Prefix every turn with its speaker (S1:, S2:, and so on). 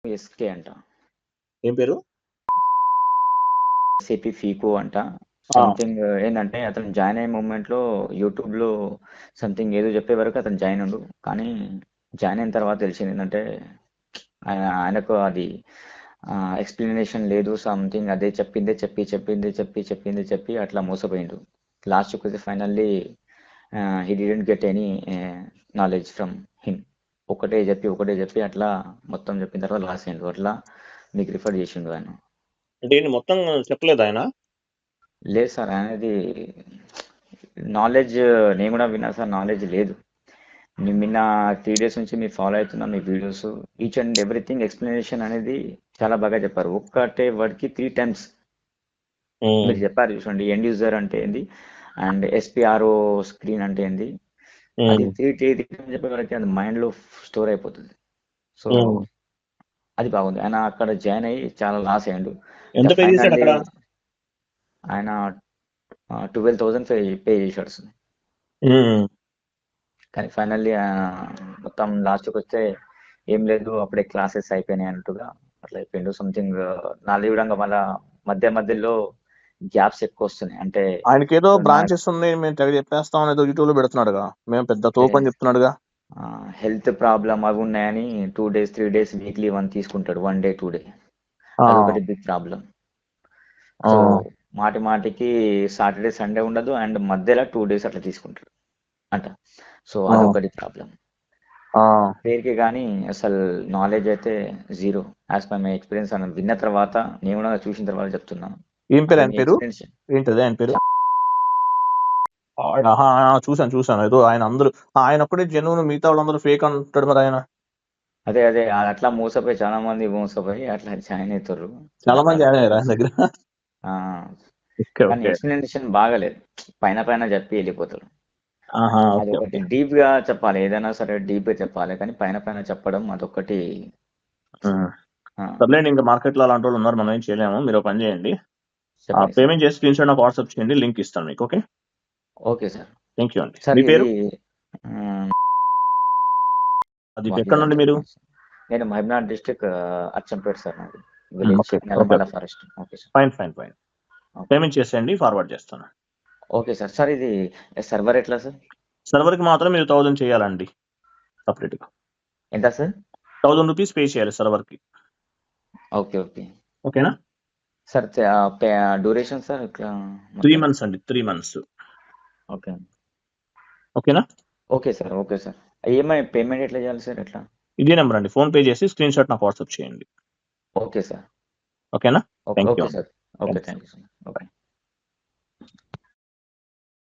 S1: SK అంట.
S2: ఏం పేరు?
S1: ఎస్ఏపీ ఫీకో అంట.
S2: ఆ!
S1: సంథింగ్ ఏందంటే అతను జాయిన్ అయ్యే మూమెంట్‌లో యూట్యూబ్‌లో సంథింగ్ ఏదో చెప్పే వరకు అతను జాయిన్ అవ్వడు. కానీ జాయిన్ అయిన తర్వాత తెలిసిందేంటంటే ఆయనకు అది ఎక్స్‌ప్లనేషన్ లేదు. సంథింగ్ అదే చెప్పి అట్లా మోసపోయిండు. లాస్ట్‌కొచ్చి finally he didn't get any knowledge from him. ఒకటే చెప్పి అట్లా మొత్తం చెప్పిన తర్వాత లాస్ అయిండు. అట్లా మీకు రిఫర్ చేసిండు ఆయన.
S2: అంటే ఏంటి మొత్తం చెప్పలేదా ఆయన?
S1: లేదు సార్ ఆయనది నాలెడ్జ్ నేను కూడా విన్నా సార్, నాలెడ్జ్ లేదు. నిన్న 3 డేస్ నుంచి మీరు ఫాలో అవుతున్నా మీ videos, each and everything explanation అనేది చాలా బాగా చెప్పారు. ఒక్కటే వర్డ్కి 3 టైమ్స్
S2: హ్మ్.
S1: మీరు చెప్పారు చూడండి. ఎండ్ యూజర్ అంటే ఏంది అండ్ ఎస్పిఆర్ఓ స్క్రీన్ అంటే ఏంది, అది
S2: హ్మ్.
S1: 3 టైమ్స్ చెప్పే వరకు అది మైండ్లో స్టోర్ అయిపోతుంది. సో
S2: హ్మ్.
S1: అది బాగుంది. ఆయన అక్కడ జాయిన్ అయ్యి చాలా లాస్ అయ్యిండు.
S2: ఎంత పే చేశాడు
S1: ఫైనల్లీ
S2: అక్కడ?
S1: ఆయన 12,000 పే చేశాడు సార్.
S2: హ్మ్.
S1: కానీ ఫైనల్లీ మొత్తం లాస్ట్కి వస్తే ఏం లేదు, అప్పుడే క్లాసెస్ అయిపోయినాయి అన్నట్టుగా అట్లా అయిపోయిండు. సంథింగ్ నాది కూడా మళ్ళా మధ్యలో గ్యాప్స్ ఎక్కువ వస్తున్నాయి. అంటే
S2: ఆయనకేదో
S1: ఇప్పుడు
S2: బ్రాంచెస్ ఉన్నాయి, మేము తెగ చెప్పేస్తాం అనేదో యూట్యూబ్‌లో పెడుతున్నాడుగా. మేము పెద్ద తోపని చెప్తున్నాడుగా.
S1: హెల్త్ ప్రాబ్లం అవి ఉన్నాయని 2 డేస్ 3 డేస్ వీక్లీ 1 తీసుకుంటాడు. 1 డే 2 డే,
S2: ఆ!
S1: అదొకటి బిగ్ ప్రాబ్లం.
S2: ఆ!
S1: సో మాటికి సాటర్డే సండే ఉండదు అండ్ మధ్యలో 2 డేస్ అట్లా తీసుకుంటాడు అంట. సో
S2: ఆ!
S1: అదొకటి ప్రాబ్లం.
S2: ఆ!
S1: పేరుకి కానీ అసలు నాలెడ్జ్ అయితే zero. As per my experience అని విన్న తర్వాత, నేను కూడా చూసిన తర్వాత చెప్తున్నాను.
S2: ఏం పేరు
S1: అసలు
S2: ఆయన
S1: మీ
S2: పేరు?
S1: ఎక్స్పీరియన్స్
S2: ఏంటది ఆయన పేరు? ఆహా! చూసాను. ఏదో ఆయన ఒక్కడే జెన్యూన్, మిగతా వాళ్ళందరూ ఫేక్ అంటాడు మరి ఆయన.
S1: అదే అట్లా మోసపోయి చాలా మంది మోసపోయి అట్లా జాయిన్ అవుతారు.
S2: చాలా మంది
S1: రకరకాల
S2: జాయిన్ అయ్యారా ఆయన
S1: కోర్స్.
S2: దగ్గర? ఓకే.
S1: కానీ
S2: ఓకే.
S1: ఎక్స్ప్లెనేషన్ బాగాలేదు. పైన చెప్పి వెళ్ళిపోతారు.
S2: ఆహా! ఓకే.
S1: అదొకటి
S2: ఓకే.
S1: డీప్ గా చెప్పాలి, ఏదైనా సరే డీప్ గా చెప్పాలి. కానీ పైన చెప్పడం అదొకటి.
S2: హ్మ్.
S1: ఆ,
S2: సర్లేండి, ఇంకా మార్కెట్‌లో అలాంటోళ్ళు ఉన్నారు. మనం ఏం చేయలేము. మీరు ఒక పని చేయండి.
S1: చెప్పండి సార్.
S2: పేమెంట్ చేసి స్క్రీన్‌షాట్ నాకు వాట్సాప్ చేయండి. లింక్ ఇస్తాను మీకు. Okay.
S1: Okay sir.
S2: Thank you అండి.
S1: సార్
S2: మీ పేరు?
S1: ఇది
S2: అది
S1: వాహిద్
S2: ఎక్కడి
S1: అని
S2: నుండి మీరు?
S1: చెప్పండి సార్. నేను మహబూబ్‌నగర్ డిస్ట్రిక్ట్ అచ్చంపేట సార్, నాది village
S2: okay.
S1: Nallamala forest. Okay sir.
S2: Fine.
S1: Okay
S2: payment చేసేయండి, ఫార్వర్డ్ చేస్తాను.
S1: Okay sir. సార్ ఇది సర్వర్ ఎట్లా సార్?
S2: సర్వర్‌కి మాత్రం మీరు 1000 చేయాలండి సెపరేట్‌గా.
S1: ఎంత సార్?
S2: 1000 రూపీస్ పే చేయాలి సర్వర్‌కి.
S1: ఓకే.
S2: ఓకేనా?
S1: సార్ డ్యూరేషన్ సార్ ఇట్లా
S2: 3
S1: మొత్తం?
S2: మంత్స్ అండి. 3 మంత్స్.
S1: ఓకే.
S2: ఓకేనా?
S1: Okay sir. ఈఎంఐ పేమెంట్ ఎట్లా చేయాలి సార్, ఎట్లా?
S2: ఇదే నెంబర్ అండి. ఫోన్ పే చేసి స్క్రీన్‌షాట్ నాకు వాట్సాప్ చేయండి.
S1: Okay sir.
S2: ఓకేనా? థాంక్ యూ
S1: ఓకే
S2: అండి.
S1: Sir. Okay.
S2: Thanks.
S1: Thank you sir. Okay.